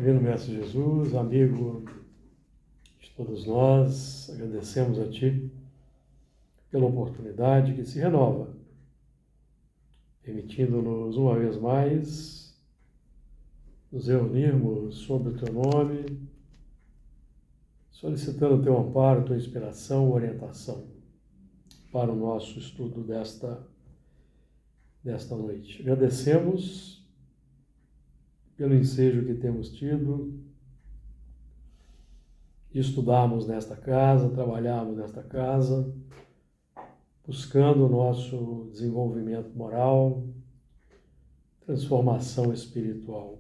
Divino Mestre Jesus, amigo de todos nós, agradecemos a Ti pela oportunidade que se renova, permitindo-nos uma vez mais nos reunirmos sob o Teu nome, solicitando o Teu amparo, Tua inspiração, orientação para o nosso estudo desta noite. Agradecemos pelo ensejo que temos tido de estudarmos nesta casa, trabalharmos nesta casa, buscando o nosso desenvolvimento moral, transformação espiritual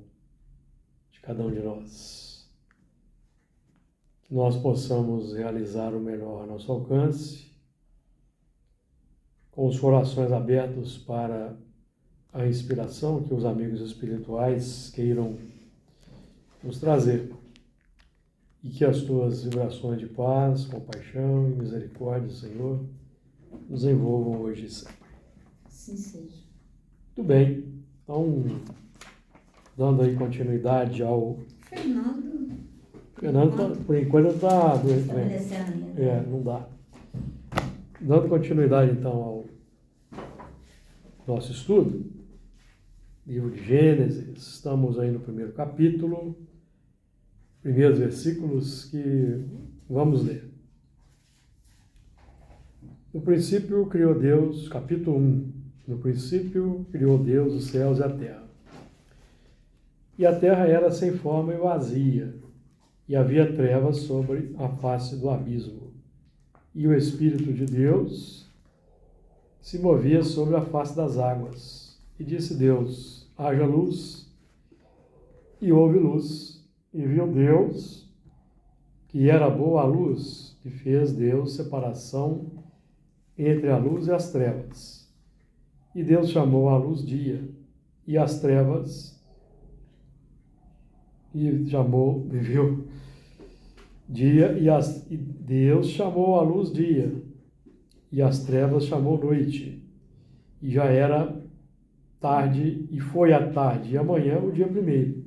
de cada um de nós. Que nós possamos realizar o melhor a nosso alcance, com os corações abertos para a inspiração que os amigos espirituais queiram nos trazer. E que as Tuas vibrações de paz, compaixão e misericórdia, Senhor, nos envolvam hoje e sempre. Sim, seja. Muito bem. Então, dando aí continuidade ao... Fernando, por enquanto, está doente. Não dá. Dando continuidade, então, ao nosso estudo, livro de Gênesis, estamos aí no primeiro capítulo, primeiros versículos que vamos ler. No princípio criou Deus, capítulo 1, no princípio criou Deus os céus e a terra. E a terra era sem forma e vazia, e havia trevas sobre a face do abismo. E o Espírito de Deus se movia sobre a face das águas. E disse Deus: haja luz, e houve luz. E viu Deus que era boa a luz, e fez Deus separação entre a luz e as trevas. E Deus chamou a luz dia, e as trevas, viu dia, e Deus chamou a luz dia, e as trevas chamou noite. E já era tarde, e foi a tarde, e amanhã o dia primeiro.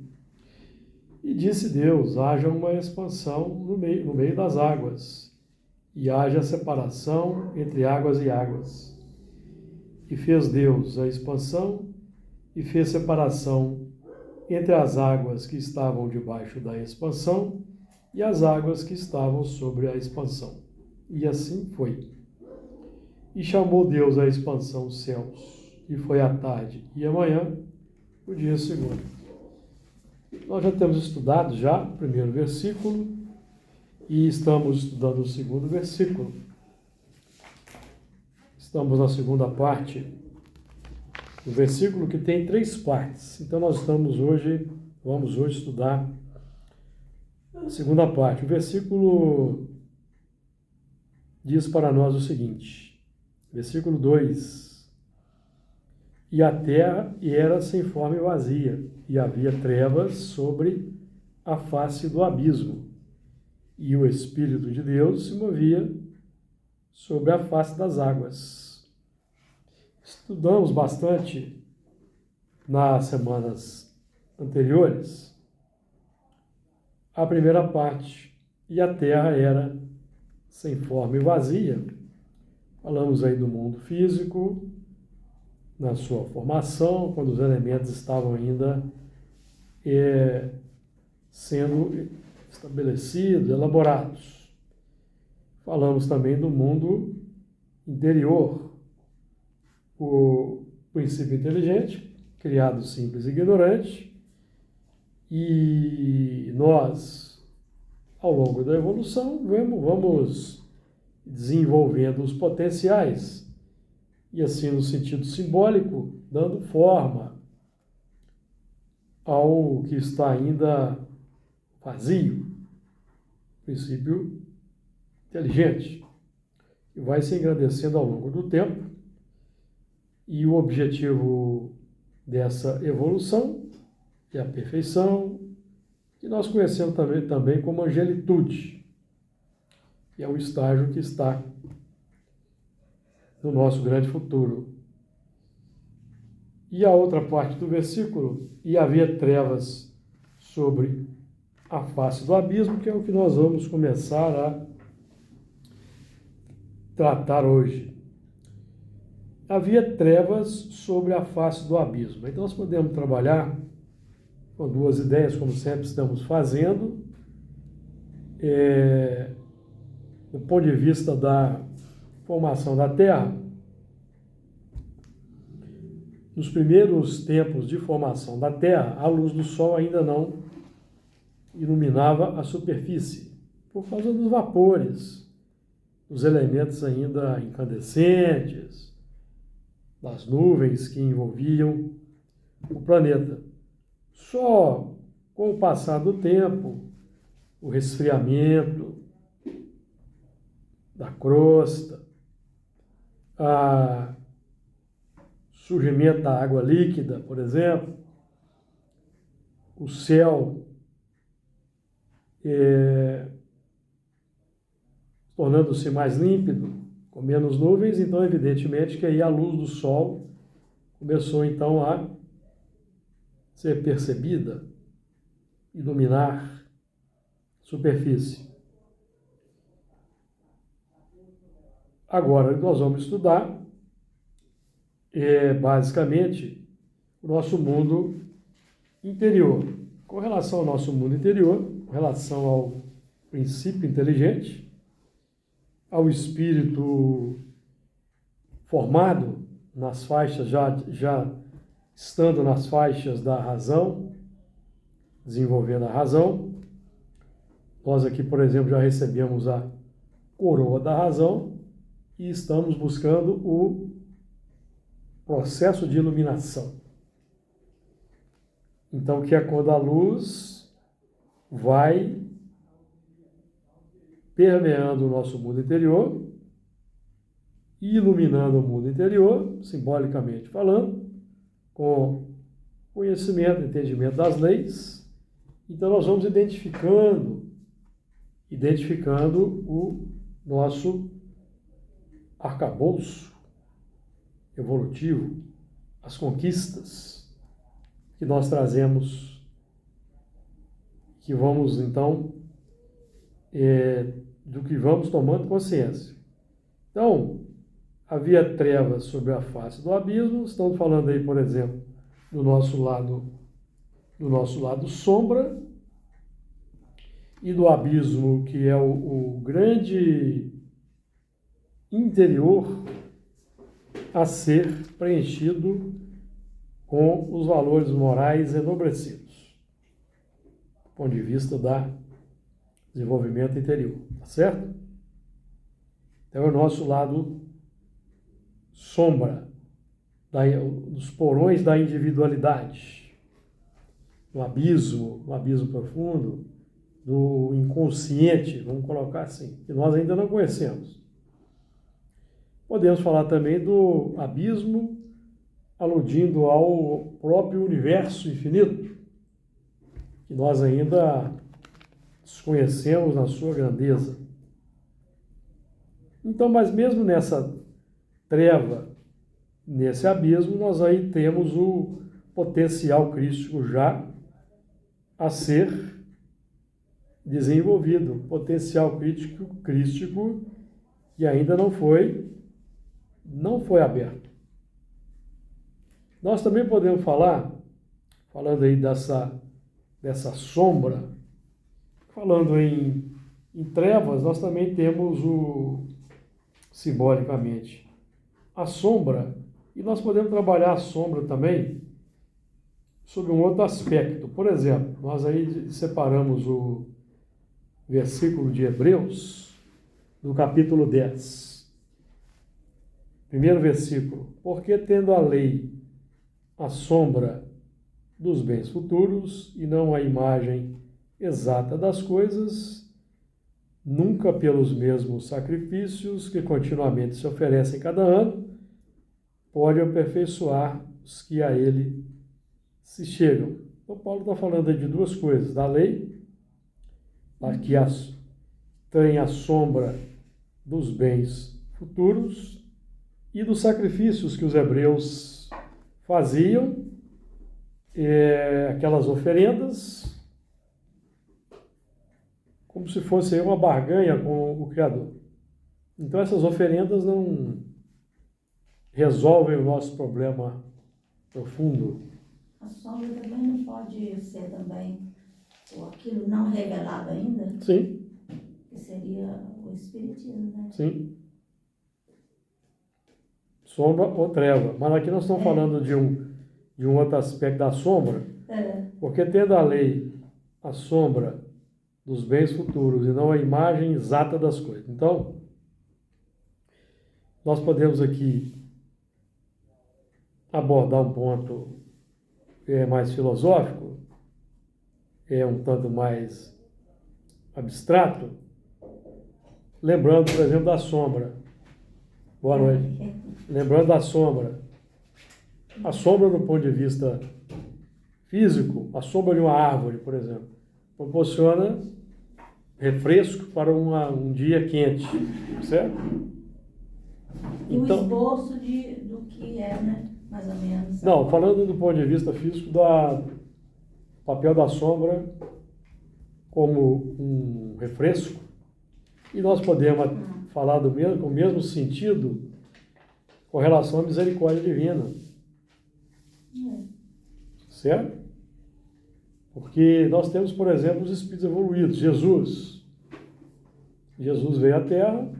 E disse Deus: haja uma expansão no meio das águas, e haja separação entre águas e águas. E fez Deus a expansão, e fez separação entre as águas que estavam debaixo da expansão e as águas que estavam sobre a expansão. E assim foi. E chamou Deus a expansão céus, e foi a tarde e amanhã o dia segundo. Nós já temos estudado o primeiro versículo e estamos estudando o segundo versículo. Estamos na segunda parte do versículo, que tem 3 partes. Então nós vamos hoje estudar a segunda parte. O versículo diz para nós o seguinte, versículo 2: e a terra era sem forma e vazia, e havia trevas sobre a face do abismo, e o Espírito de Deus se movia sobre a face das águas. Estudamos bastante nas semanas anteriores a primeira parte, e a terra era sem forma e vazia. Falamos aí do mundo físico, na sua formação, quando os elementos estavam ainda sendo estabelecidos, elaborados. Falamos também do mundo interior, o princípio inteligente, criado simples e ignorante, e nós, ao longo da evolução, vamos desenvolvendo os potenciais, e assim, no sentido simbólico, dando forma ao que está ainda vazio, princípio inteligente, que vai se engrandecendo ao longo do tempo, e o objetivo dessa evolução é a perfeição, que nós conhecemos também como angelitude, que é um estágio que está no nosso grande futuro. E a outra parte do versículo: e havia trevas sobre a face do abismo, que é o que nós vamos começar a tratar hoje. Havia trevas sobre a face do abismo. Então nós podemos trabalhar com duas ideias, como sempre estamos fazendo, do ponto de vista da formação da Terra. Nos primeiros tempos de formação da Terra, a luz do Sol ainda não iluminava a superfície, por causa dos vapores, dos elementos ainda incandescentes, das nuvens que envolviam o planeta. Só com o passar do tempo, o resfriamento da crosta, o surgimento da água líquida, por exemplo, o céu tornando-se mais límpido, com menos nuvens, então evidentemente que aí a luz do sol começou então a ser percebida, iluminar a superfície. Agora nós vamos estudar basicamente o nosso mundo interior. Com relação ao nosso mundo interior, com relação ao princípio inteligente, ao espírito formado nas faixas, já estando nas faixas da razão, desenvolvendo a razão. Nós aqui, por exemplo, já recebemos a coroa da razão e estamos buscando o processo de iluminação. Então, que é quando a luz vai permeando o nosso mundo interior e iluminando o mundo interior, simbolicamente falando, com conhecimento, entendimento das leis. Então, nós vamos identificando o nosso arcabouço evolutivo, as conquistas que nós trazemos, que vamos então, do que vamos tomando consciência. Então, havia trevas sobre a face do abismo. Estamos falando aí, por exemplo, do nosso lado sombra, e do abismo, que é o grande interior a ser preenchido com os valores morais enobrecidos, do ponto de vista do desenvolvimento interior, tá certo? Então é o nosso lado sombra, dos porões da individualidade, do abismo profundo, do inconsciente, vamos colocar assim, que nós ainda não conhecemos. Podemos falar também do abismo, aludindo ao próprio universo infinito, que nós ainda desconhecemos na sua grandeza. Então, mas mesmo nessa treva, nesse abismo, nós aí temos o potencial crístico já a ser desenvolvido, potencial crístico que ainda não foi aberto. Nós também podemos falando aí dessa sombra, falando em trevas, nós também temos simbolicamente, a sombra, e nós podemos trabalhar a sombra também sobre um outro aspecto. Por exemplo, nós aí separamos o versículo de Hebreus, no capítulo 10. Primeiro versículo: porque tendo a lei a sombra dos bens futuros e não a imagem exata das coisas, nunca pelos mesmos sacrifícios que continuamente se oferecem cada ano, pode aperfeiçoar os que a ele se chegam. Então Paulo está falando aí de duas coisas: da lei, que tem a sombra dos bens futuros, e dos sacrifícios que os hebreus faziam, aquelas oferendas como se fosse uma barganha com o Criador. Então essas oferendas não resolvem o nosso problema profundo. A sombra também não pode ser também ou aquilo não revelado ainda, Sim, que seria o Espiritismo, né? sim. Sombra ou treva. Mas aqui nós estamos falando de um outro aspecto da sombra, porque tendo a lei a sombra dos bens futuros e não a imagem exata das coisas. Então, nós podemos aqui abordar um ponto mais filosófico, um tanto mais abstrato, lembrando, por exemplo, da sombra. Boa noite. Lembrando da sombra. A sombra, do ponto de vista físico, a sombra de uma árvore, por exemplo, proporciona refresco para um dia quente, certo? E então, o esboço do que é, né? Mais ou menos. Não, falando do ponto de vista físico, papel da sombra como um refresco, e nós podemos falar com o mesmo sentido com relação à misericórdia divina. Certo? Porque nós temos, por exemplo, os espíritos evoluídos. Jesus veio à Terra,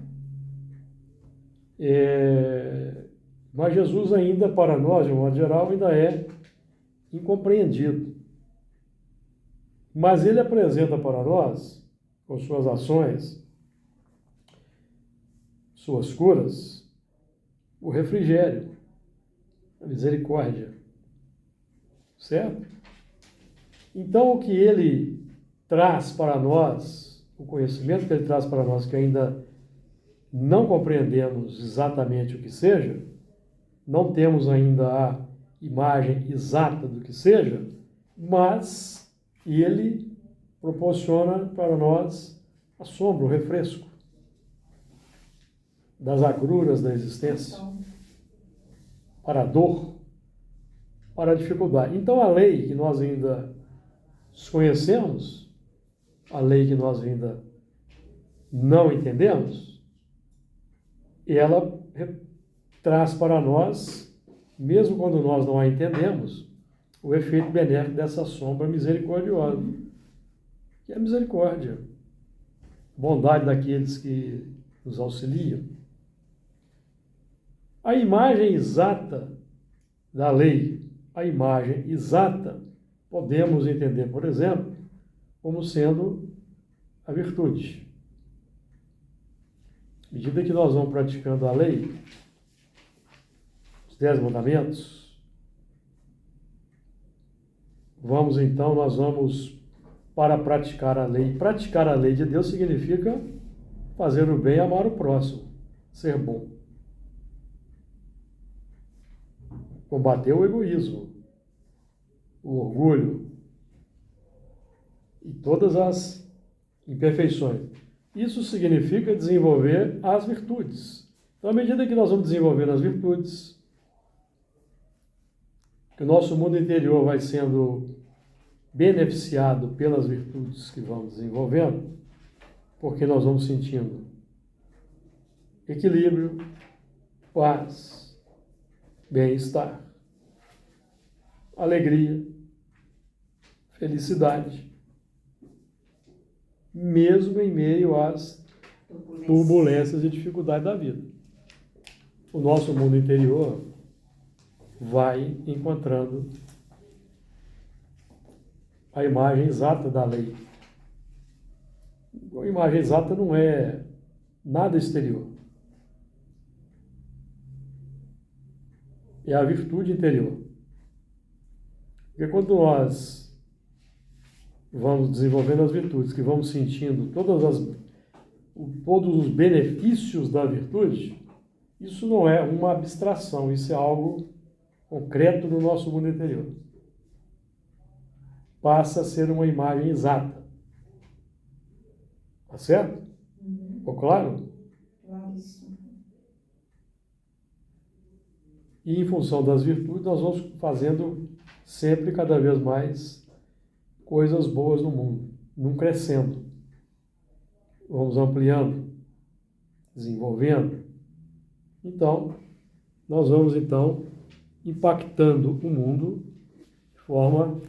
mas Jesus ainda, para nós, de um modo geral, ainda é incompreendido. Mas ele apresenta para nós, com suas ações, suas curas, o refrigério, a misericórdia. Certo? Então, o que ele traz para nós, o conhecimento que ele traz para nós, que ainda não compreendemos exatamente o que seja, não temos ainda a imagem exata do que seja, mas ele proporciona para nós a sombra, o refresco das agruras da existência, para a dor, para a dificuldade. Então, a lei que nós ainda desconhecemos, a lei que nós ainda não entendemos, ela traz para nós, mesmo quando nós não a entendemos, o efeito benéfico dessa sombra misericordiosa, que é a misericórdia, bondade daqueles que nos auxiliam. A imagem exata da lei, a imagem exata, podemos entender, por exemplo, como sendo a virtude. À medida que nós vamos praticando a lei, os 10 mandamentos, nós vamos para praticar a lei. Praticar a lei de Deus significa fazer o bem e amar o próximo, ser bom. Combater o egoísmo, o orgulho e todas as imperfeições. Isso significa desenvolver as virtudes. Então, à medida que nós vamos desenvolvendo as virtudes, que o nosso mundo interior vai sendo beneficiado pelas virtudes que vamos desenvolvendo, porque nós vamos sentindo equilíbrio, paz, bem-estar, alegria, felicidade, mesmo em meio às turbulências e dificuldades da vida. O nosso mundo interior vai encontrando a imagem exata da lei. A imagem exata não é nada exterior. É a virtude interior. Porque quando nós vamos desenvolvendo as virtudes, que vamos sentindo todos os benefícios da virtude, isso não é uma abstração, isso é algo concreto no nosso mundo interior. Passa a ser uma imagem exata. Tá certo? Ficou claro? Claríssimo. E em função das virtudes, nós vamos fazendo sempre, cada vez mais, coisas boas no mundo, não crescendo. vamos ampliando, desenvolvendo. Então, nós vamos então impactando o mundo de forma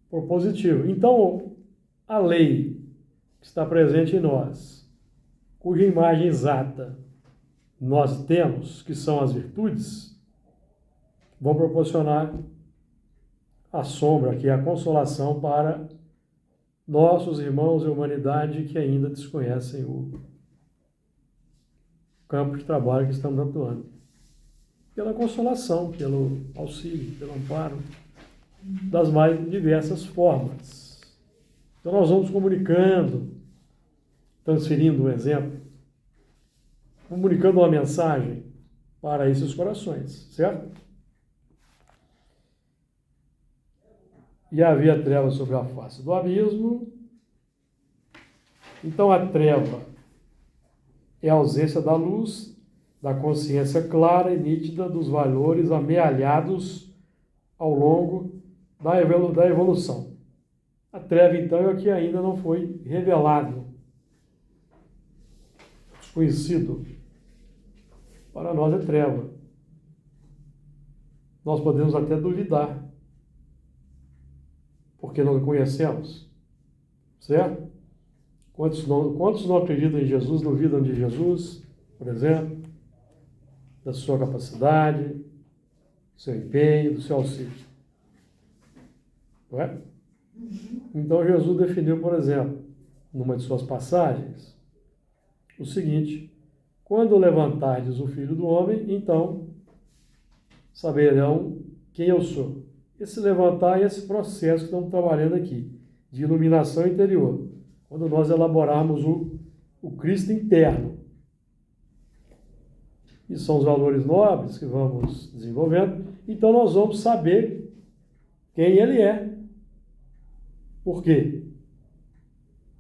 propositiva. Então, a lei que está presente em nós, cuja imagem exata nós temos, que são as virtudes, vão proporcionar a sombra, que é a consolação para nossos irmãos e humanidade que ainda desconhecem o campo de trabalho que estamos atuando. Pela consolação, pelo auxílio, pelo amparo, das mais diversas formas. Então nós vamos comunicando, transferindo um exemplo, comunicando uma mensagem para esses corações, certo? E havia trevas sobre a face do abismo. Então a treva é a ausência da luz, da consciência clara e nítida dos valores amealhados ao longo da evolução. A treva, então, é o que ainda não foi revelado, desconhecido. Para nós é treva. Nós podemos até duvidar, porque não conhecemos, certo? Quantos não acreditam em Jesus, duvidam de Jesus, por exemplo, da sua capacidade, do seu empenho, do seu auxílio? Não é? Então Jesus definiu, por exemplo, numa de suas passagens, o seguinte: quando levantardes o Filho do Homem, então saberão quem eu sou. Esse levantar é esse processo que estamos trabalhando aqui, de iluminação interior. Quando nós elaborarmos o Cristo interno. E são os valores nobres que vamos desenvolvendo. Então nós vamos saber quem ele é. Por quê?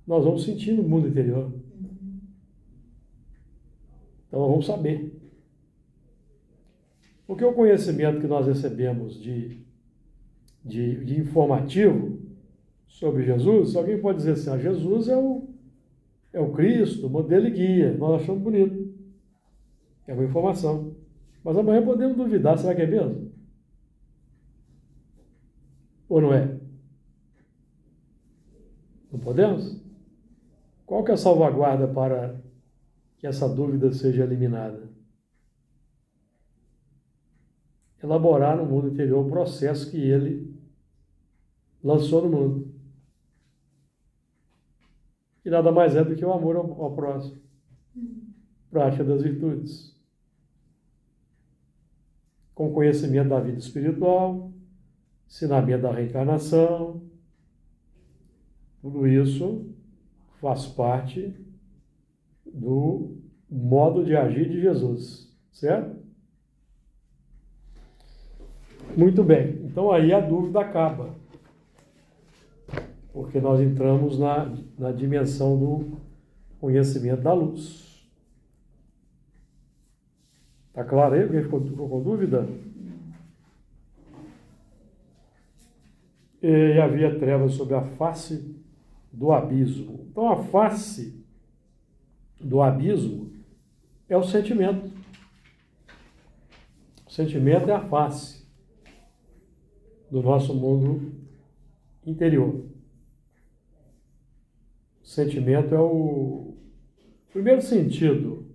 Nós vamos sentir no mundo interior. Então nós vamos saber. Porque o conhecimento que nós recebemos de informativo sobre Jesus, alguém pode dizer assim: Jesus é o Cristo, modelo e guia. Nós achamos bonito. É uma informação. Mas amanhã podemos duvidar, será que é mesmo? Ou não é? Não podemos? Qual que é a salvaguarda para que essa dúvida seja eliminada? Elaborar no mundo interior o processo que ele lançou no mundo. E nada mais é do que o amor ao próximo. Prática das virtudes. Com conhecimento da vida espiritual, ensinamento da reencarnação, tudo isso faz parte do modo de agir de Jesus, certo? Muito bem, então aí a dúvida acaba, porque nós entramos na dimensão do conhecimento da luz. Está claro aí? Alguém ficou com dúvida? E havia trevas sobre a face do abismo. Então a face do abismo é o sentimento. O sentimento é a face do nosso mundo interior. O sentimento é o primeiro sentido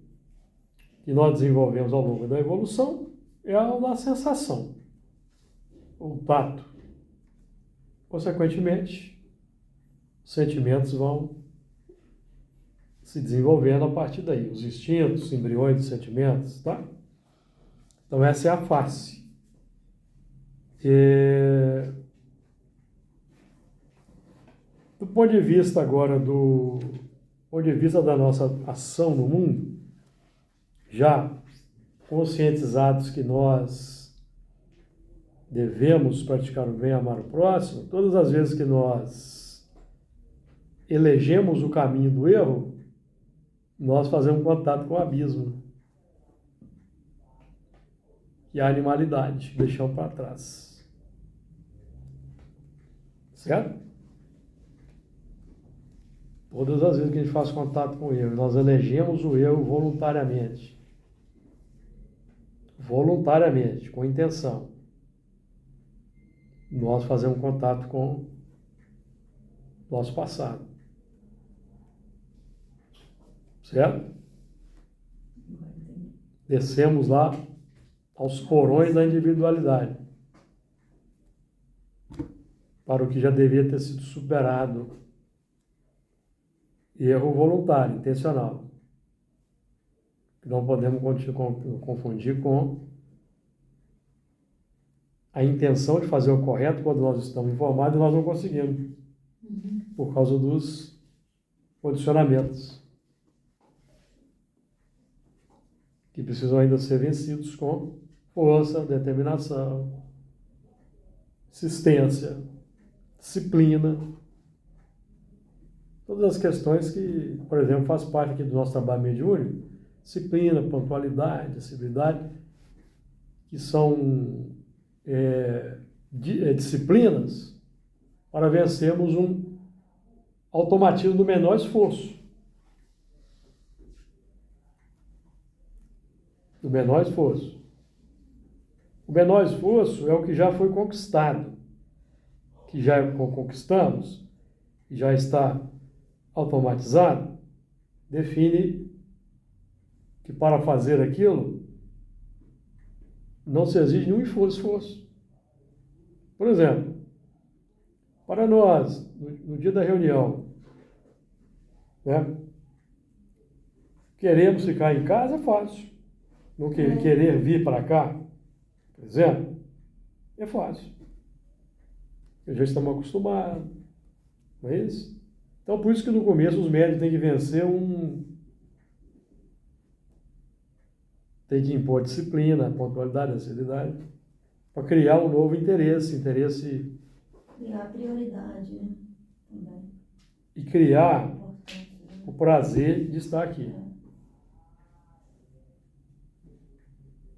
que nós desenvolvemos ao longo da evolução, é a da sensação, o tato. Consequentemente, os sentimentos vão se desenvolvendo a partir daí, os instintos, os embriões dos sentimentos, tá? Então essa é a face. Do ponto de vista agora, do ponto de vista da nossa ação no mundo, já conscientizados que nós devemos praticar o bem e amar o próximo, todas as vezes que nós elegemos o caminho do erro, nós fazemos contato com o abismo e a animalidade, deixamos para trás. Certo? Todas as vezes que a gente faz contato com o erro, nós elegemos o erro voluntariamente. Voluntariamente, com intenção. Nós fazemos contato com o nosso passado. Certo? Descemos lá aos porões da individualidade. Para o que já devia ter sido superado. Erro voluntário, intencional. Não podemos confundir com a intenção de fazer o correto quando nós estamos informados e nós não conseguimos. Por causa dos condicionamentos. Que precisam ainda ser vencidos com força, determinação, insistência, disciplina. Todas as questões que, por exemplo, faz parte aqui do nosso trabalho mediúnico, disciplina, pontualidade, acessibilidade, que são disciplinas para vencermos um automatismo do menor esforço. Do menor esforço. O menor esforço é o que já foi conquistado, que já conquistamos, que já está automatizado, define que para fazer aquilo não se exige nenhum esforço. Por exemplo, para nós, no dia da reunião, né, queremos ficar em casa, é fácil. Não querer vir para cá, por exemplo, é fácil. Já estamos acostumados, não é isso? Então, por isso que no começo os médios têm que vencer tem que impor disciplina, pontualidade, acessibilidade, para criar um novo interesse. Criar prioridade, né? Também. E criar o prazer de estar aqui.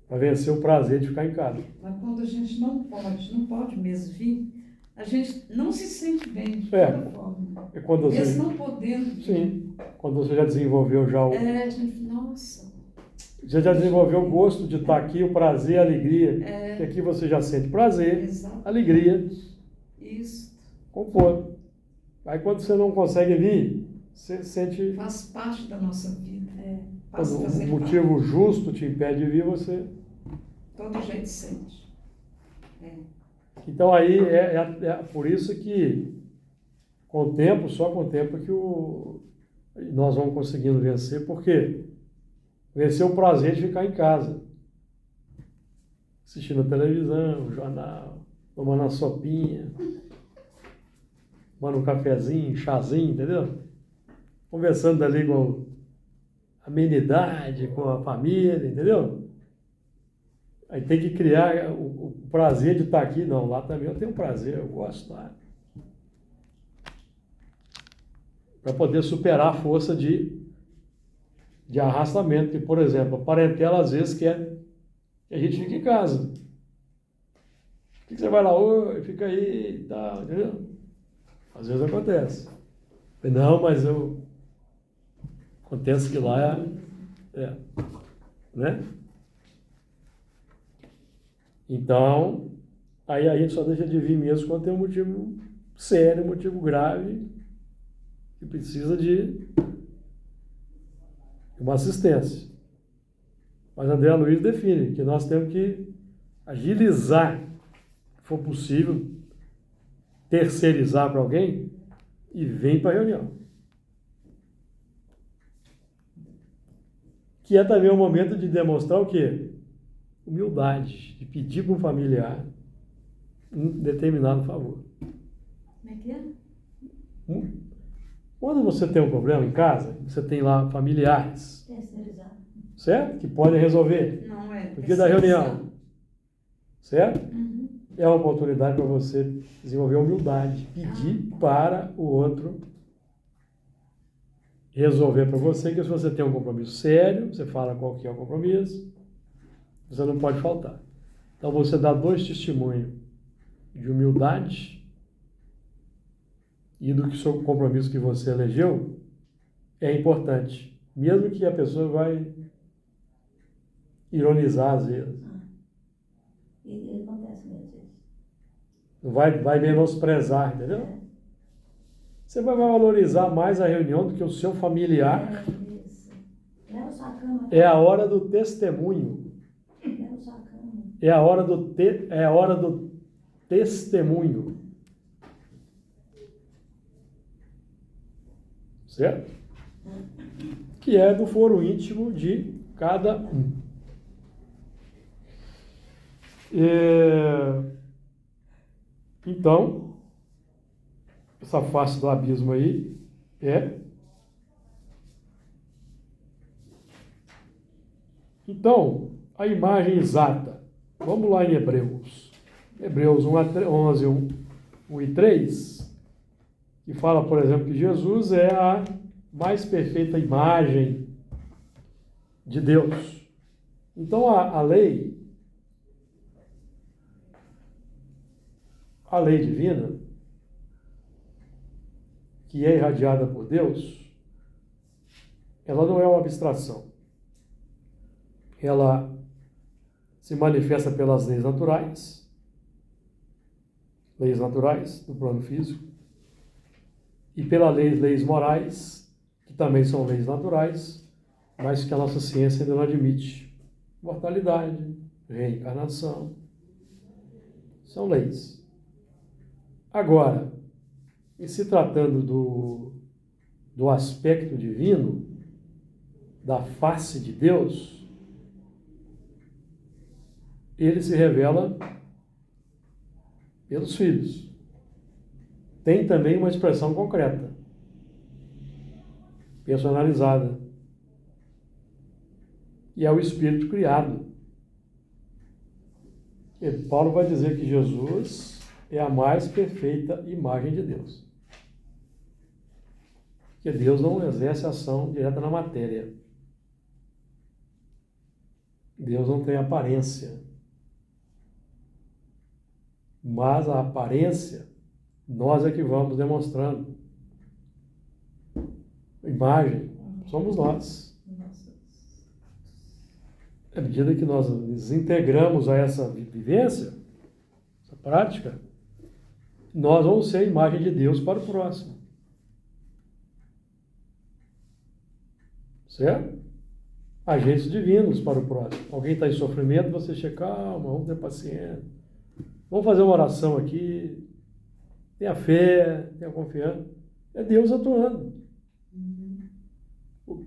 Para vencer o prazer de ficar em casa. Mas quando a gente não pode mesmo vir, a gente não se sente bem de toda forma. É quando você, mesmo não podendo. Sim. Quando você já desenvolveu a gente, nossa. Você já desenvolveu o gosto de estar aqui, o prazer, a alegria. Que aqui você já sente prazer, alegria. Isso. Conforto. Aí quando você não consegue vir, você sente... Faz parte da nossa vida. Quando um motivo justo te impede de vir, você... Todo jeito sente. Então aí é por isso que com o tempo, só com o tempo que nós vamos conseguindo vencer. Por quê? Vencer o prazer de ficar em casa. Assistindo a televisão, jornal, tomando uma sopinha, tomando um cafezinho, chazinho, entendeu? Conversando ali com amenidade, com a família, entendeu? Aí tem que criar o prazer de estar aqui. Não, lá também eu tenho prazer, eu gosto lá. Para poder superar a força de arrastamento. Que, por exemplo, a parentela às vezes quer que a gente fique em casa. Por que você vai lá hoje? Fica aí e tal, entendeu? Às vezes acontece. Não, mas acontece que lá né? Então, aí a gente só deixa de vir mesmo quando tem um motivo sério, um motivo grave, que precisa de uma assistência. Mas André Luiz define que nós temos que agilizar, se for possível, terceirizar para alguém e vem para a reunião. Que é também o momento de demonstrar o quê? Humildade, de pedir para um familiar um determinado favor. Como é que é? Quando você tem um problema em casa, você tem lá familiares, Terceirizar. certo? Que podem resolver no dia da reunião, certo? Uhum. É uma oportunidade para você desenvolver humildade, pedir para o outro resolver para você, que se você tem um compromisso sério, você fala qual que é o compromisso, você não pode faltar. Então você dá 2 testemunhos de humildade e do que seu compromisso que você elegeu, é importante, mesmo que a pessoa vai ironizar às vezes. E acontece mesmo isso. Vai menosprezar, entendeu? É. Você vai valorizar mais a reunião do que o seu familiar. É isso. Leva sua cama. É a hora do testemunho. Leva sua cama. É a hora do testemunho. Certo? Que é do foro íntimo de cada um. Então, essa face do abismo aí é. Então, a imagem exata. Vamos lá em Hebreus. Hebreus 11, 1 e 3, que fala, por exemplo, que Jesus é a mais perfeita imagem de Deus. Então, a lei divina, que é irradiada por Deus, ela não é uma abstração. Ela se manifesta pelas leis naturais do plano físico, e pelas leis morais, que também são leis naturais, mas que a nossa ciência ainda não admite. Mortalidade, reencarnação, são leis. Agora, e se tratando do aspecto divino, da face de Deus, ele se revela pelos filhos. Tem também uma expressão concreta, personalizada, e é o Espírito criado. E Paulo vai dizer que Jesus é a mais perfeita imagem de Deus. Porque Deus não exerce ação direta na matéria. Deus não tem aparência. Mas a aparência, nós é que vamos demonstrando. Imagem, somos nós. À medida que nós nos integramos a essa vivência, essa prática, nós vamos ser a imagem de Deus para o próximo. Certo? Agentes divinos para o próximo. Alguém está em sofrimento, você chega, calma, vamos ter paciência. Vamos fazer uma oração aqui. Tenha fé, tenha confiança. É Deus atuando.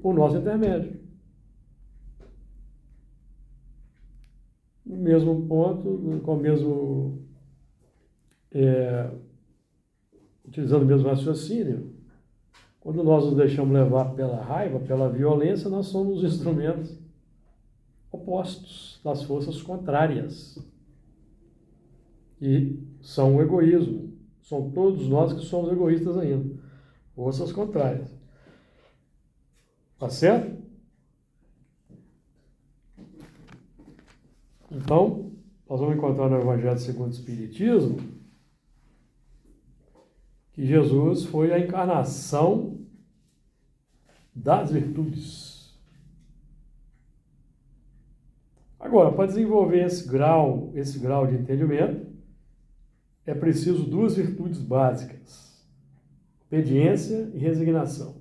Por nosso intermédio. No mesmo ponto, com o mesmo. Utilizando o mesmo raciocínio, quando nós nos deixamos levar pela raiva, pela violência, nós somos os instrumentos opostos das forças contrárias. E são o egoísmo. São todos nós que somos egoístas ainda. Forças contrárias. Tá certo? Então, nós vamos encontrar no Evangelho segundo o Espiritismo que Jesus foi a encarnação das virtudes. Agora, para desenvolver esse grau de entendimento, é preciso duas virtudes básicas: obediência e resignação.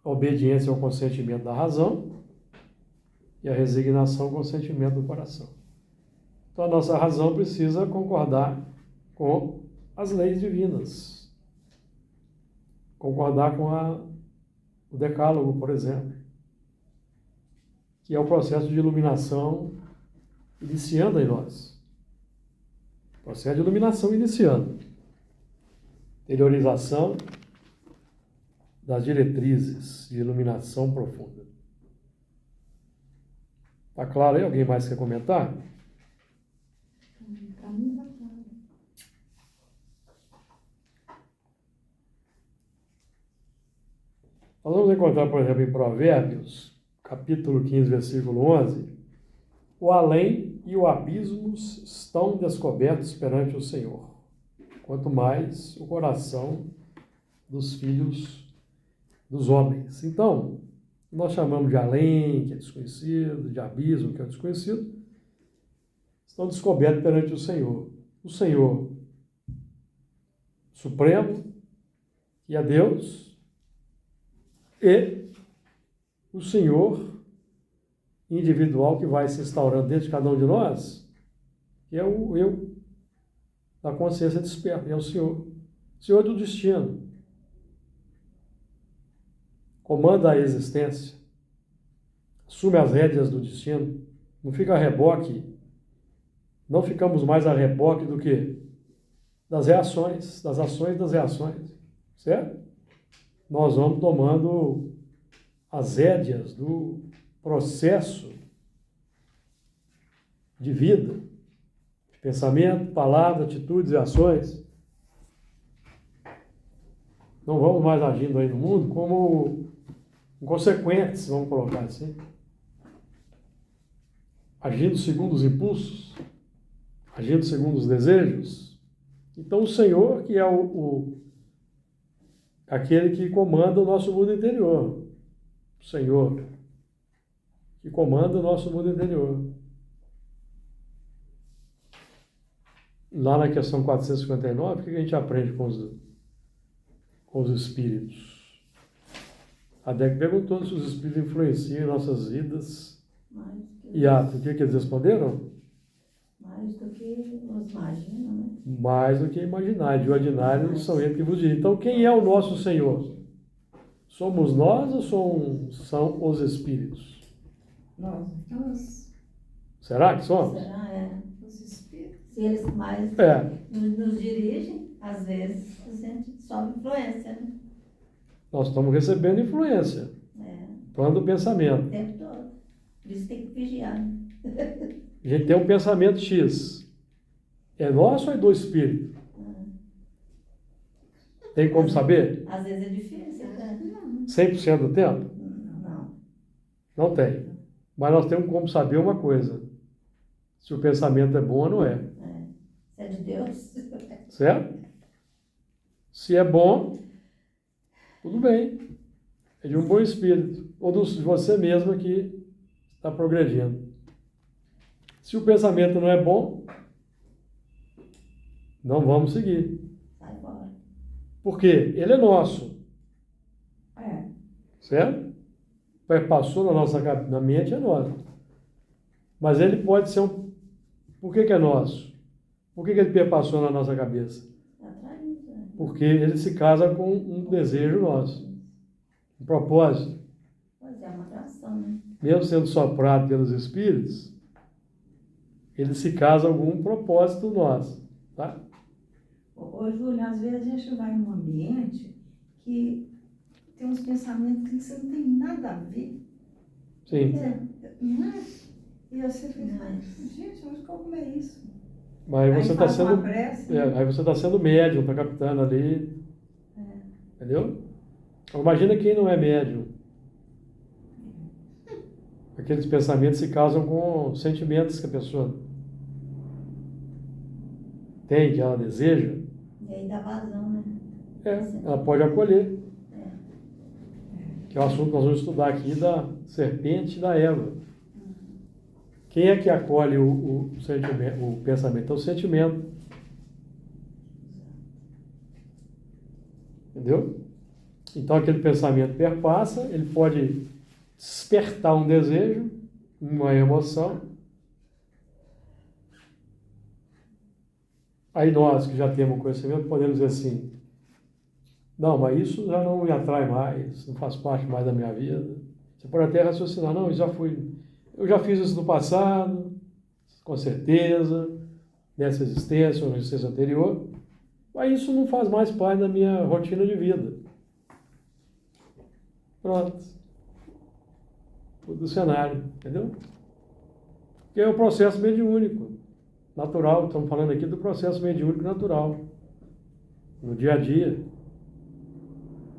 A obediência é o consentimento da razão e a resignação é o consentimento do coração. Então, a nossa razão precisa concordar com as leis divinas, concordar com o decálogo, por exemplo, que é o processo de iluminação iniciando em nós. Processo de iluminação iniciando. Interiorização das diretrizes de iluminação profunda. Tá claro aí? Alguém mais quer comentar? Para mim tá claro. Nós vamos encontrar, por exemplo, em Provérbios, capítulo 15, versículo 11, o além e o abismo estão descobertos perante o Senhor, quanto mais o coração dos filhos dos homens. Então, nós chamamos de além, que é desconhecido, de abismo, que é desconhecido, estão descobertos perante o Senhor. O Senhor Supremo, que é Deus, e o Senhor individual que vai se instaurando dentro de cada um de nós, que é o eu da consciência desperta, é o Senhor do destino. Comanda a existência, assume as rédeas do destino, não fica a reboque, não ficamos mais a reboque do que das reações, das ações e das reações, certo? Nós vamos tomando as rédeas do processo de vida, de pensamento, palavra, atitudes e ações. Não vamos mais agindo aí no mundo como inconsequentes, vamos colocar assim. Agindo segundo os impulsos, agindo segundo os desejos. Então o Senhor, que é aquele que comanda o nosso mundo interior. O Senhor, que comanda o nosso mundo interior. Lá na questão 459, o que a gente aprende com os espíritos? A Deck perguntou se os espíritos influenciam em nossas vidas. E o que eles responderam? Mais do que nos imaginam, né? Mais do que imaginar. De ordinário são eles que vos dirigem. Então, quem é o nosso Senhor? Somos nós ou são os espíritos? Nós. Será que somos? Será? É. Os espíritos. Se eles mais nos dirigem, às vezes a gente sofre influência, né? Nós estamos recebendo influência. Plano do pensamento. O tempo todo. Por isso tem que vigiar. A gente tem um pensamento X. É nosso ou é do espírito? Tem como saber? Às vezes é difícil, né? 100% do tempo? Não. Não tem. Mas nós temos como saber uma coisa. Se o pensamento é bom ou não é. Se é de Deus. Certo? Se é bom, tudo bem. É de um bom espírito. Ou de você mesmo que está progredindo. Se o pensamento não é bom, não vamos seguir. Sai fora. Por quê? Ele é nosso. Certo? Passou na mente, é nosso. Mas ele pode ser um... Por que é nosso? Por que ele perpassou na nossa cabeça? Porque ele se casa com um desejo nosso. Um propósito. Pois é, uma atração, né? Mesmo sendo soprado pelos espíritos, ele se casa com um propósito nosso. Tá? Ô, Júlio, às vezes a gente vai num ambiente que tem uns pensamentos que você não tem nada a ver. Sim. Mas, e você fica, gente, mas como é isso? Mas Aí você está faz uma sendo. prece, Aí você está sendo médium, está captando ali. Entendeu? Então, imagina quem não é médium. Aqueles pensamentos se casam com sentimentos que a pessoa tem, que ela deseja. E aí dá vazão, né? Ela pode acolher. Que é o assunto que nós vamos estudar aqui da serpente e da Eva. Quem é que acolhe o sentimento, o pensamento? É o sentimento. Entendeu? Então aquele pensamento perpassa, ele pode despertar um desejo, uma emoção. Aí nós que já temos conhecimento podemos dizer assim, não, mas isso já não me atrai mais, não faz parte mais da minha vida. Você pode até raciocinar, não, eu já fiz isso no passado, com certeza, nessa existência ou na existência anterior, mas isso não faz mais parte da minha rotina de vida. Pronto. Do cenário, entendeu? Que é o processo mediúnico, natural. Estamos falando aqui do processo mediúnico natural, no dia a dia.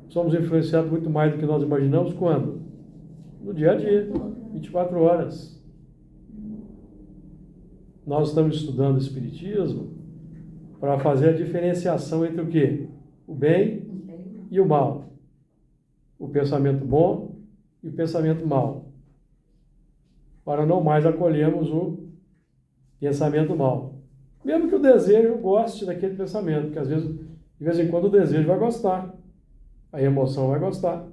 Somos influenciados muito mais do que nós imaginamos quando? No dia a dia, 24 horas. Nós estamos estudando o Espiritismo para fazer a diferenciação entre o quê? O bem e o mal. o pensamento bom e o pensamento mau, para não mais acolhermos o pensamento mau. Mesmo que o desejo goste daquele pensamento, porque às vezes, de vez em quando o desejo vai gostar, a emoção vai gostar.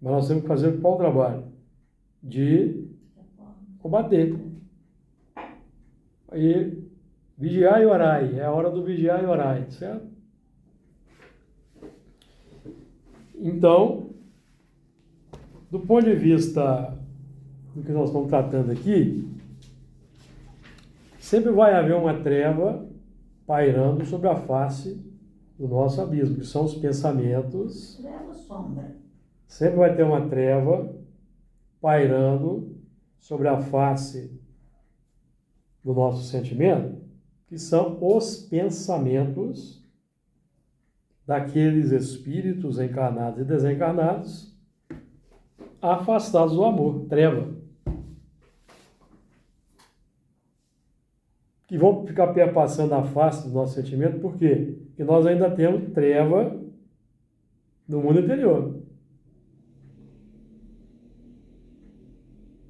Mas nós temos que fazer qual o trabalho? De combater. Aí, vigiar e orai, é a hora do vigiar e orai, certo? Então, do ponto de vista do que nós estamos tratando aqui, sempre vai haver uma treva pairando sobre a face do nosso abismo, que são os pensamentos. Treva, sombra. Sempre vai ter uma treva pairando sobre a face do nosso sentimento, que são os pensamentos daqueles espíritos encarnados e desencarnados afastados do amor, treva. Que vão ficar perpassando a face do nosso sentimento, por quê? Porque nós ainda temos treva no mundo interior.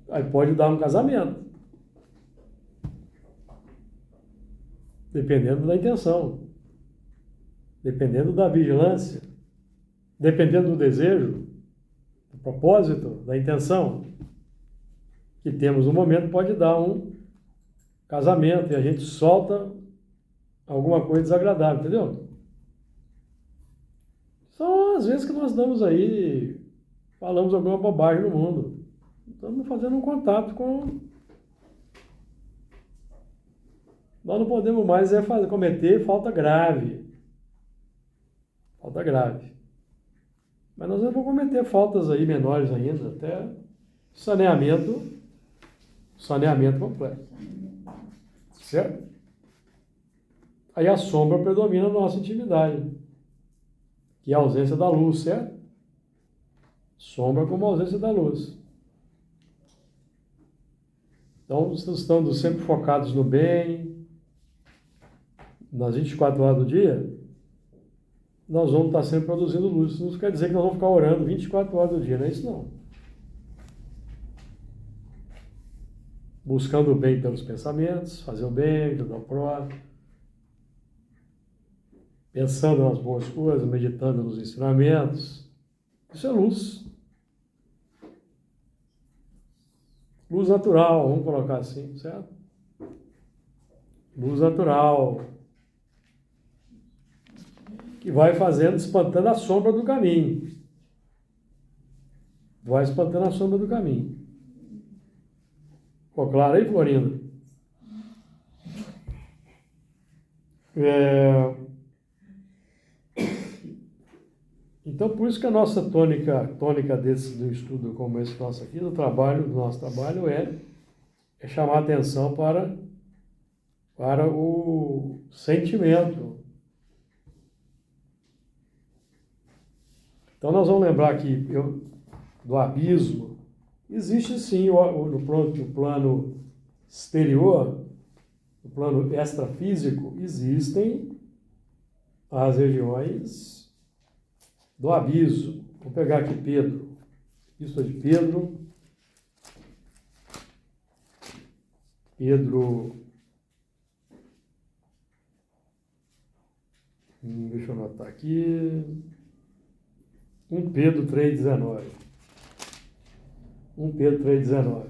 Aí pode dar um casamento, dependendo da intenção, dependendo da vigilância, dependendo do desejo, do propósito, da intenção que temos no momento, pode dar um casamento e a gente solta alguma coisa desagradável, entendeu? São as vezes que nós damos aí, falamos alguma bobagem no mundo. Estamos fazendo um contato com... Nós não podemos mais cometer falta grave. Falta grave. Mas nós vamos cometer faltas aí menores ainda, até saneamento completo. Certo? Aí a sombra predomina na nossa intimidade, que é a ausência da luz, certo? Sombra como a ausência da luz. Então, estando sempre focados no bem, nas 24 horas do dia, nós vamos estar sempre produzindo luz. Isso não quer dizer que nós vamos ficar orando 24 horas do dia, não é isso não. Buscando o bem pelos pensamentos, fazer o bem, ajudar o próximo, pensando nas boas coisas, meditando nos ensinamentos. Isso é luz. Luz natural, vamos colocar assim, certo? Luz natural, que vai fazendo, espantando a sombra do caminho. Vai espantando a sombra do caminho. Ficou claro aí, Florinda? Então, por isso que a nossa tônica do estudo como esse nosso aqui, do nosso trabalho é chamar a atenção para o sentimento. Então, nós vamos lembrar aqui do abismo. Existe sim, no plano exterior, no plano extrafísico, existem as regiões do abismo. Vou pegar aqui Pedro. Isso é de Pedro. Deixa eu anotar aqui. 1 Pedro 3,19. 1 Pedro 3,19.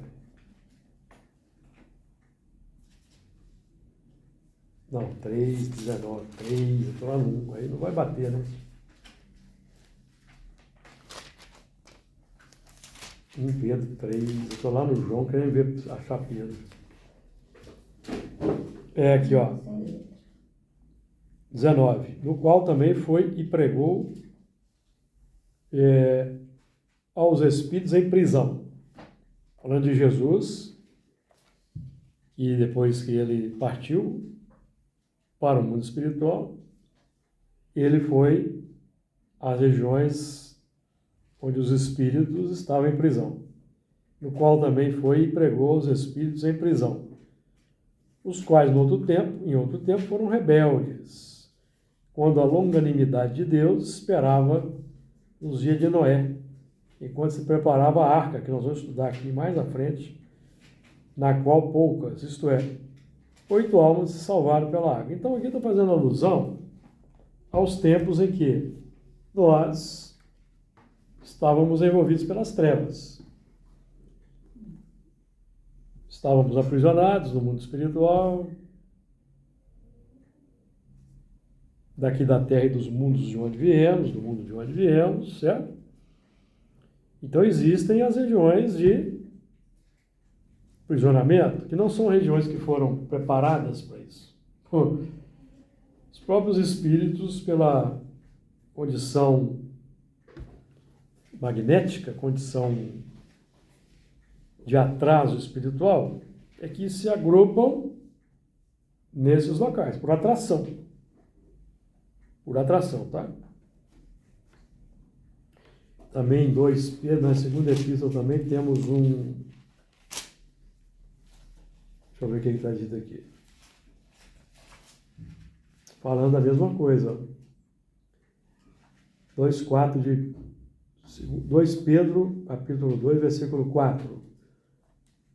Não, 3,19. 3, eu estou lá no 1, aí não vai bater, né? 1 Pedro 3, eu estou lá no João querendo ver, achar Pedro. É aqui, ó. 19. No qual também foi e pregou aos espíritos em prisão. Falando de Jesus, e depois que ele partiu para o mundo espiritual, ele foi às regiões onde os espíritos estavam em prisão, no qual também foi e pregou aos espíritos em prisão, os quais em outro tempo foram rebeldes, quando a longanimidade de Deus esperava nos dias de Noé, enquanto se preparava a arca, que nós vamos estudar aqui mais à frente, na qual poucas, isto é, 8 almas se salvaram pela água. Então aqui está fazendo alusão aos tempos em que nós estávamos envolvidos pelas trevas. Estávamos aprisionados no mundo espiritual, daqui da terra e dos mundos de onde viemos, do mundo de onde viemos, certo? Então existem as regiões de aprisionamento, que não são regiões que foram preparadas para isso. Os próprios espíritos, pela condição magnética, condição de atraso espiritual, é que se agrupam nesses locais, por atração. Por atração, tá? Também em 2 Pedro, na segunda epístola também temos um... Deixa eu ver o que está dito aqui. Falando a mesma coisa. 2 Pedro, capítulo 2, versículo 4.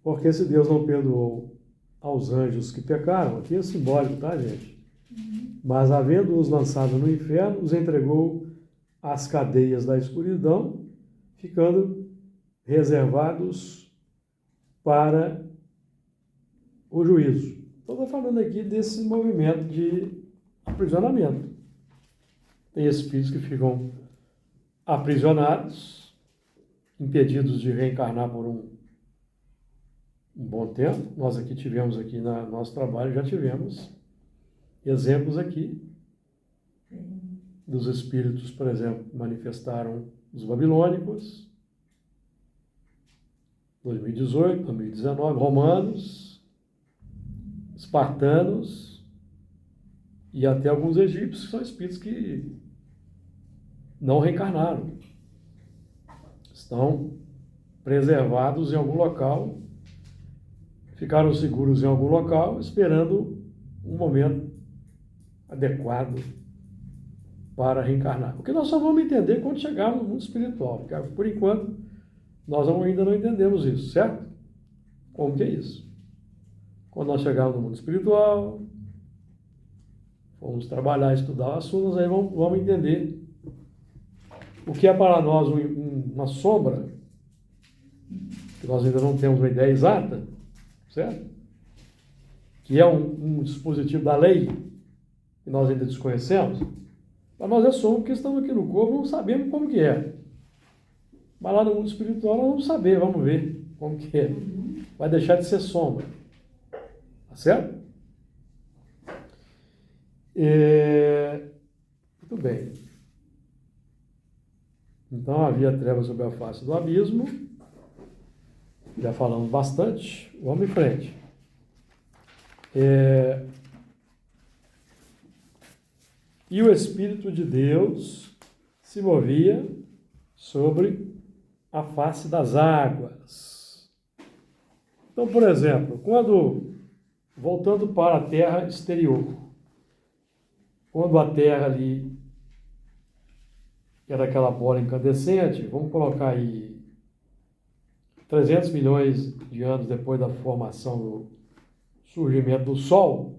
Porque se Deus não perdoou aos anjos que pecaram, aqui é simbólico, tá, gente? Mas havendo-os lançado no inferno, os entregou às cadeias da escuridão, ficando reservados para o juízo. Então, estou falando aqui desse movimento de aprisionamento. Tem espíritos que ficam aprisionados, impedidos de reencarnar por um bom tempo. Nós aqui tivemos, aqui no nosso trabalho, já tivemos exemplos aqui dos espíritos, por exemplo, manifestaram os babilônicos, 2018, 2019, romanos, espartanos e até alguns egípcios, que são espíritos que não reencarnaram. Estão preservados em algum local, ficaram seguros em algum local, esperando um momento adequado para reencarnar. O que nós só vamos entender quando chegarmos no mundo espiritual, porque por enquanto nós ainda não entendemos isso, certo? Como que é isso? Quando nós chegarmos no mundo espiritual, vamos trabalhar, estudar o assunto, aí vamos entender o que é para nós uma sombra, que nós ainda não temos uma ideia exata, certo? Que é um dispositivo da lei, que nós ainda desconhecemos. Para nós é sombra, porque estamos aqui no corpo, não sabemos como que é. Mas lá no mundo espiritual nós vamos saber, vamos ver como que é. Vai deixar de ser sombra. Tá certo? Muito bem. Então havia trevas sobre a face do abismo. Já falamos bastante. Vamos em frente. E o Espírito de Deus se movia sobre a face das águas. Então, por exemplo, voltando para a terra exterior, quando a terra ali era aquela bola incandescente, vamos colocar aí 300 milhões de anos depois da formação do surgimento do Sol.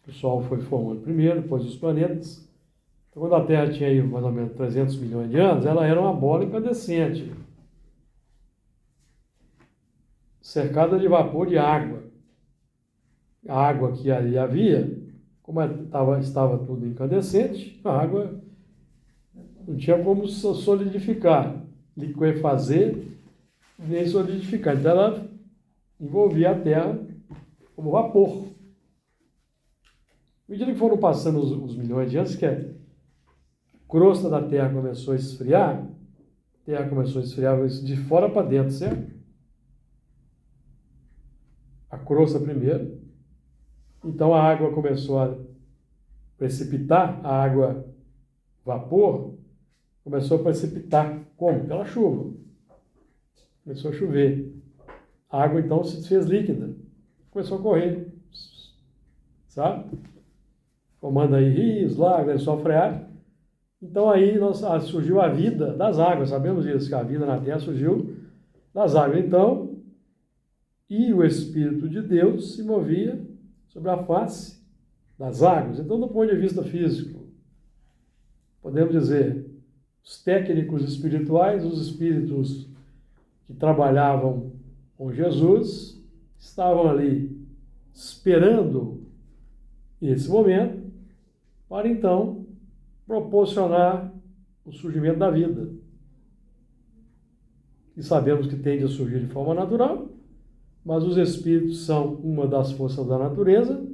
O Sol foi formando primeiro, depois os planetas. Então, quando a Terra tinha aí mais ou menos 300 milhões de anos, ela era uma bola incandescente, cercada de vapor de água. A água que ali havia, como estava tudo incandescente, a água não tinha como solidificar, liquefazer, nem solidificar. Então ela envolvia a Terra como vapor. À medida que foram passando os milhões de anos, que a crosta da Terra começou a esfriar, de fora para dentro, certo? A crosta primeiro. Então a água começou a precipitar, a água vapor começou a precipitar. Como? Pela chuva. Começou a chover. A água então se fez líquida. Começou a correr. Sabe? Formando aí rios, lagos, lençol freático. Então aí surgiu a vida das águas, sabemos disso, que a vida na terra surgiu das águas. Então, e o Espírito de Deus se movia sobre a face das águas. Então, do ponto de vista físico, podemos dizer, os técnicos espirituais, os espíritos que trabalhavam com Jesus, estavam ali esperando esse momento para então proporcionar o surgimento da vida. E sabemos que tende a surgir de forma natural, mas os espíritos são uma das forças da natureza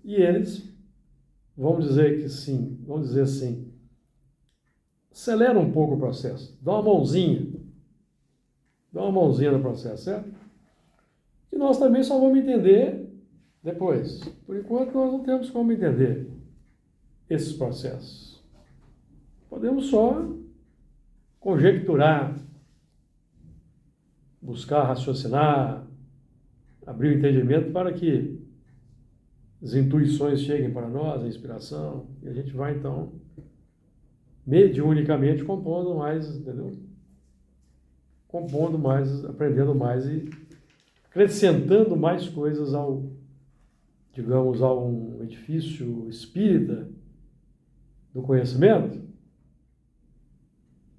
e eles, vamos dizer assim, acelera um pouco o processo, dá uma mãozinha no processo, certo? E nós também só vamos entender depois. Por enquanto, nós não temos como entender esses processos. Podemos só conjecturar, buscar raciocinar, abrir o entendimento para que as intuições cheguem para nós, a inspiração, e a gente vai, então, mediunicamente compondo mais, entendeu? Compondo mais, aprendendo mais e acrescentando mais coisas a um edifício espírita do conhecimento,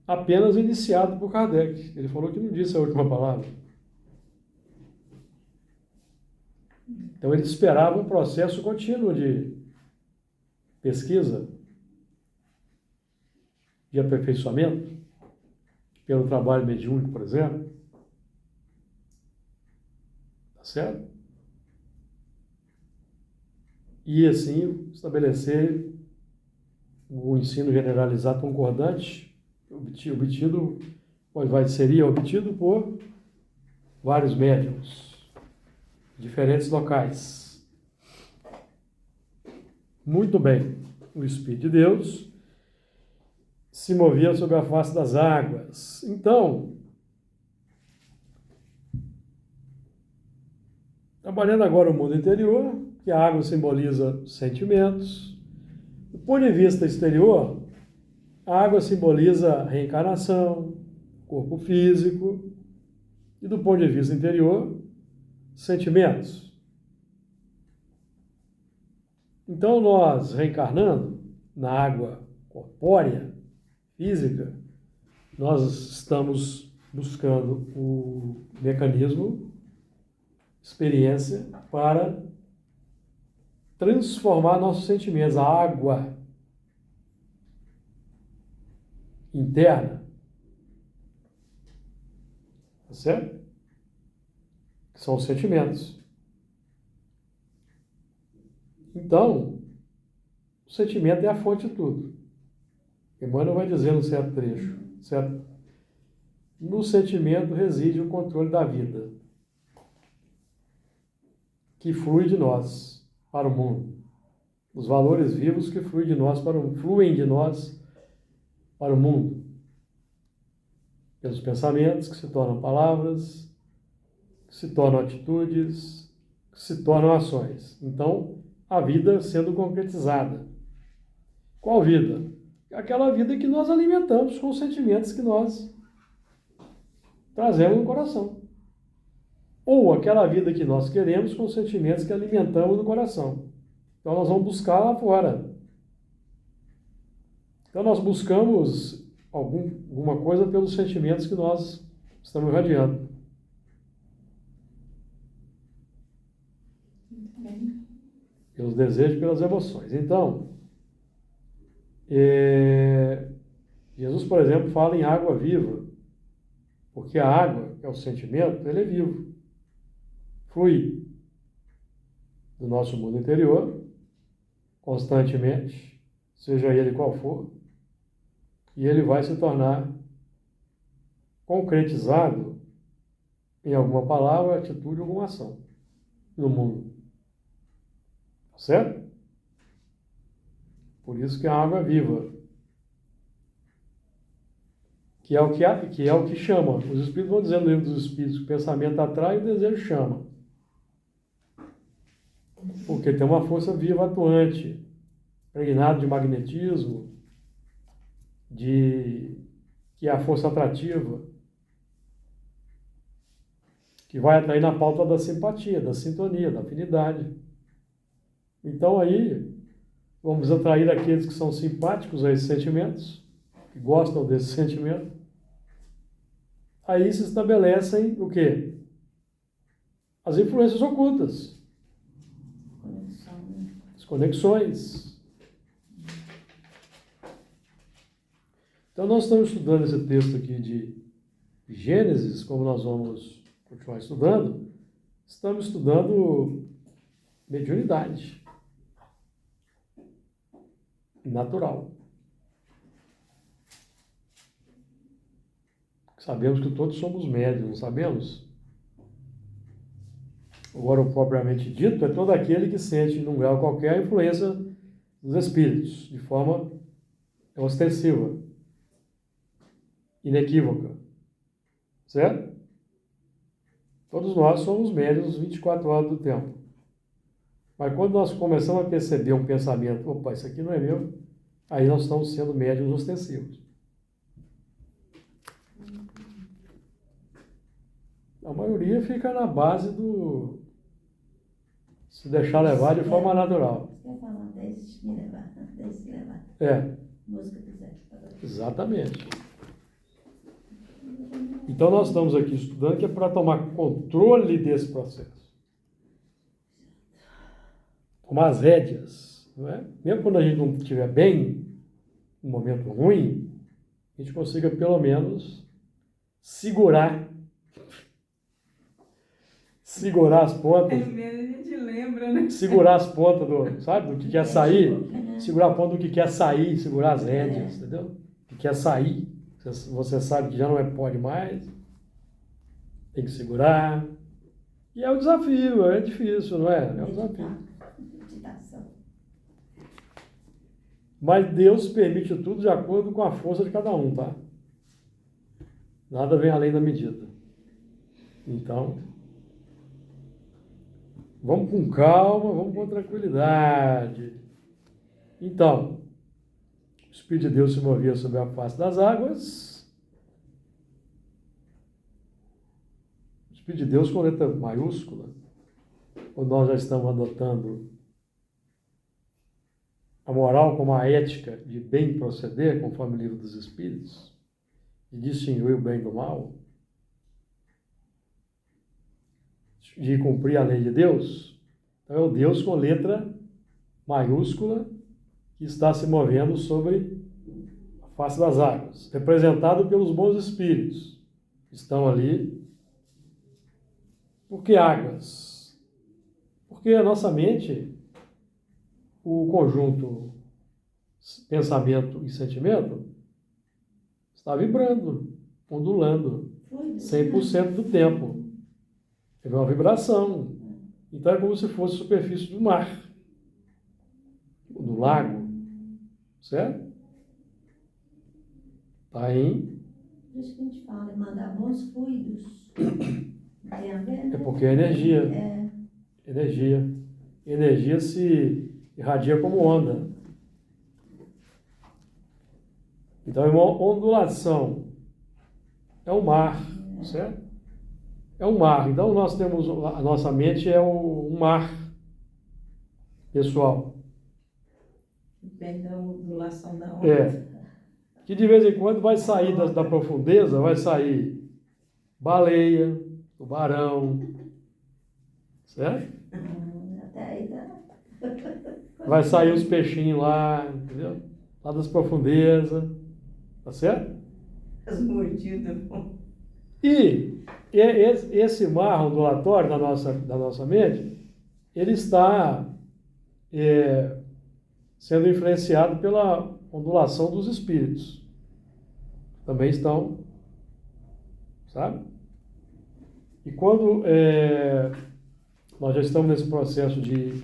apenas iniciado por Kardec. Ele falou que não disse a última palavra. Então ele esperava um processo contínuo de pesquisa, de aperfeiçoamento, pelo trabalho mediúnico, por exemplo. Tá certo? E assim estabelecer o ensino generalizado concordante, seria obtido por vários médiuns, diferentes locais. Muito bem, o Espírito de Deus se movia sobre a face das águas. Então, trabalhando agora o mundo interior, que a água simboliza sentimentos. Do ponto de vista exterior, a água simboliza reencarnação, corpo físico. E do ponto de vista interior, sentimentos. Então, nós reencarnando na água corpórea, física, nós estamos buscando o mecanismo, experiência, para transformar nossos sentimentos. A água interna, tá certo? Que são os sentimentos. Então, o sentimento é a fonte de tudo. Emmanuel vai dizer num certo trecho, certo? No sentimento reside o controle da vida, que flui de nós para o mundo. Os valores vivos que fluem de nós para o mundo. Pelos pensamentos que se tornam palavras, que se tornam atitudes, que se tornam ações. Então, a vida sendo concretizada. Qual vida? Aquela vida que nós alimentamos com os sentimentos que nós trazemos no coração. Ou aquela vida que nós queremos com os sentimentos que alimentamos no coração. Então nós vamos buscar lá fora. Então nós buscamos alguma coisa pelos sentimentos que nós estamos irradiando. Pelos desejos, pelas emoções. Então, Jesus, por exemplo, fala em água viva, porque a água, que é o sentimento, ele é vivo, flui do nosso mundo interior, constantemente, seja ele qual for, e ele vai se tornar concretizado em alguma palavra, atitude, alguma ação no mundo. Certo? Por isso que a água é viva. Que é o que chama. Os Espíritos vão dizendo no livro dos Espíritos que o pensamento atrai e o desejo chama. Porque tem uma força viva atuante, impregnada de magnetismo, que é a força atrativa, que vai atrair na pauta da simpatia, da sintonia, da afinidade. Então aí, vamos atrair aqueles que são simpáticos a esses sentimentos, que gostam desse sentimento. Aí se estabelecem o quê? As influências ocultas. Conexão, né? As conexões. Então nós estamos estudando esse texto aqui de Gênesis, como nós vamos continuar estudando, estamos estudando mediunidade natural. Sabemos que todos somos médiuns, não sabemos? Agora, o propriamente dito é todo aquele que sente, num grau qualquer, a influência dos espíritos, de forma ostensiva, inequívoca. Certo? Todos nós somos médiuns 24 horas do tempo. Mas quando nós começamos a perceber um pensamento, opa, isso aqui não é meu, aí nós estamos sendo médiuns ostensivos. A maioria fica na base do se deixar levar de forma natural. Você quer falar, deixe me levar, deixe levar. É, Música do Zé. exatamente. Então nós estamos aqui estudando que é para tomar controle desse processo. Tomar as rédeas, não é? Mesmo quando a gente não estiver bem, um momento ruim, a gente consiga pelo menos segurar as pontas. Às vezes a gente lembra, né? Segurar as pontas do, sabe, do que quer sair, segurar a ponta do que quer sair, segurar as rédeas, entendeu? O que quer sair, você sabe que já não pode mais, tem que segurar. E é um desafio, é difícil, não é? É um desafio. Meditação. Mas Deus permite tudo de acordo com a força de cada um, tá? Nada vem além da medida. Então, vamos com calma, vamos com tranquilidade. Então, o Espírito de Deus se movia sobre a face das águas. O Espírito de Deus com letra maiúscula, quando nós já estamos adotando a moral como a ética de bem proceder, conforme o livro dos Espíritos, de distinguir o bem do mal, de cumprir a lei de Deus. Então é o Deus com letra maiúscula que está se movendo sobre a face das águas, representado pelos bons espíritos que estão ali. Por que águas? Porque a nossa mente, o conjunto pensamento e sentimento, está vibrando, ondulando, 100% do tempo. É uma vibração. Então é como se fosse a superfície do mar, do lago, certo? Está em... Por isso que a gente fala, mandar bons fluidos. Tem a ver, né? É porque é energia. É. Energia. Energia se irradia como onda. Então é uma ondulação. É o mar, certo? É um mar. Então nós temos, a nossa mente é um mar pessoal. Depende da ondulação da onda. É. Que de vez em quando vai sair da profundeza, vai sair baleia, tubarão, certo? Até aí tá. Vai sair os peixinhos lá, entendeu? Lá das profundezas, tá certo? As mordidas. E esse mar ondulatório da nossa mente, ele está sendo influenciado pela ondulação dos espíritos. Também estão, sabe? E quando nós já estamos nesse processo de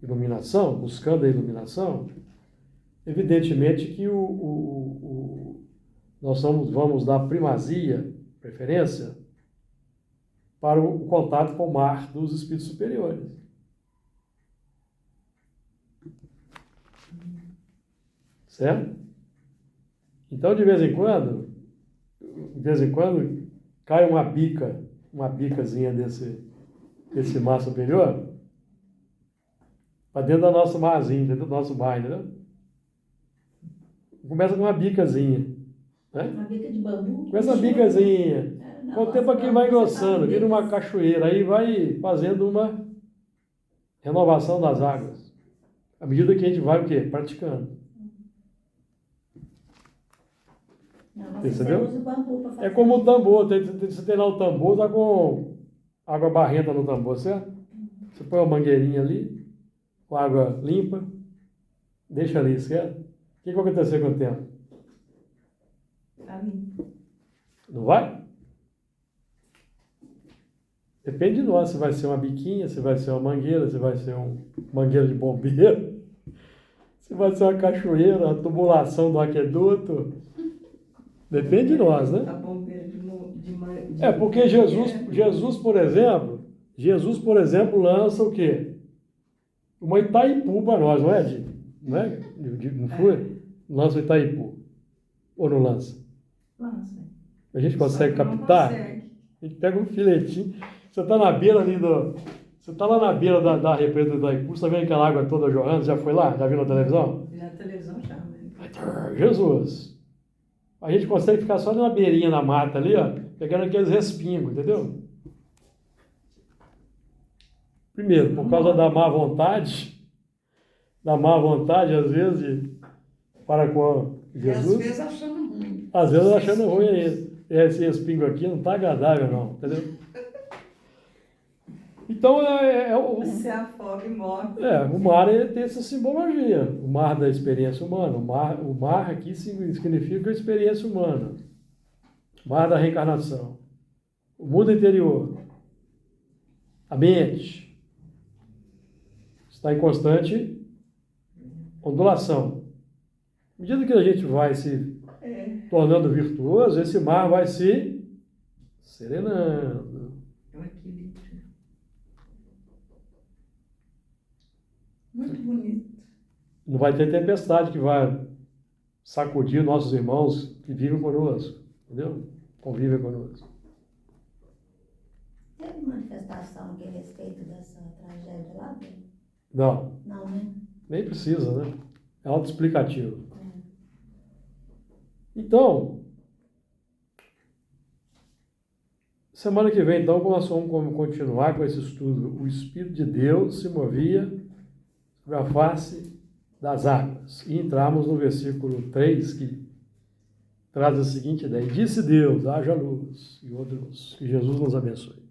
iluminação, buscando a iluminação, evidentemente que nós vamos dar primazia, preferência, para o contato com o mar dos espíritos superiores. Certo? Então, de vez em quando, cai uma bicazinha desse mar superior para dentro da nossa marzinha, dentro do nosso mar, entendeu? Começa com uma bicazinha, né? Uma bica de bambu. Com essa bicazinha. Não, Com o tempo aqui vai engrossando, vira uma cachoeira, aí vai fazendo uma renovação das águas. À medida que a gente vai o quê? Praticando. Não, mas Percebeu? você usa o bambu para fazer. É como o tambor, você tem lá o tambor, tá com água barrenta no tambor, certo? Você põe uma mangueirinha ali, com água limpa, deixa ali, certo? O que vai acontecer com o tempo? Tá limpo. Não vai? Depende de nós, se vai ser uma biquinha, se vai ser uma mangueira, se vai ser um mangueira de bombeiro, se vai ser uma cachoeira, uma tubulação do aqueduto. Depende de nós, né? A bombeira de É porque Jesus, por exemplo, lança o quê? Uma Itaipu para nós, não é, Di? Não é? Não foi? Lança o Itaipu. Ou não lança? Lança. A gente consegue Só que não captar? consegue. A gente pega um filetinho. Você está na beira ali do... Você está lá na beira da represa do Itaipu, você está vendo aquela água toda jorrando? Já foi lá? Já viu na televisão? Já a televisão já, né? Jesus! A gente consegue ficar só na beirinha da mata ali, ó, pegando aqueles respingos, entendeu? Primeiro, por causa da má vontade, às vezes, para com E às Jesus. vezes achando ruim. Às vezes achando ruim aí. Esse respingo aqui não está agradável, não, entendeu? Então, Você afoga e morre. o mar tem essa simbologia. O mar da experiência humana. O mar aqui significa a experiência humana. O mar da reencarnação. O mundo interior. A mente. Está em constante ondulação. À medida que a gente vai se tornando virtuoso, esse mar vai se serenando. É um equilíbrio. Muito bonito. Não vai ter tempestade que vai sacudir nossos irmãos que vivem conosco, entendeu? Convivem conosco. Teve manifestação aqui a respeito dessa tragédia lá? Não, Não, né? nem precisa, né? É autoexplicativo. Então, semana que vem, então, nós vamos continuar com esse estudo. O Espírito de Deus se movia sobre a face das águas. E entramos no versículo 3, que traz a seguinte ideia: disse Deus, haja luz, e outra luz. Que Jesus nos abençoe.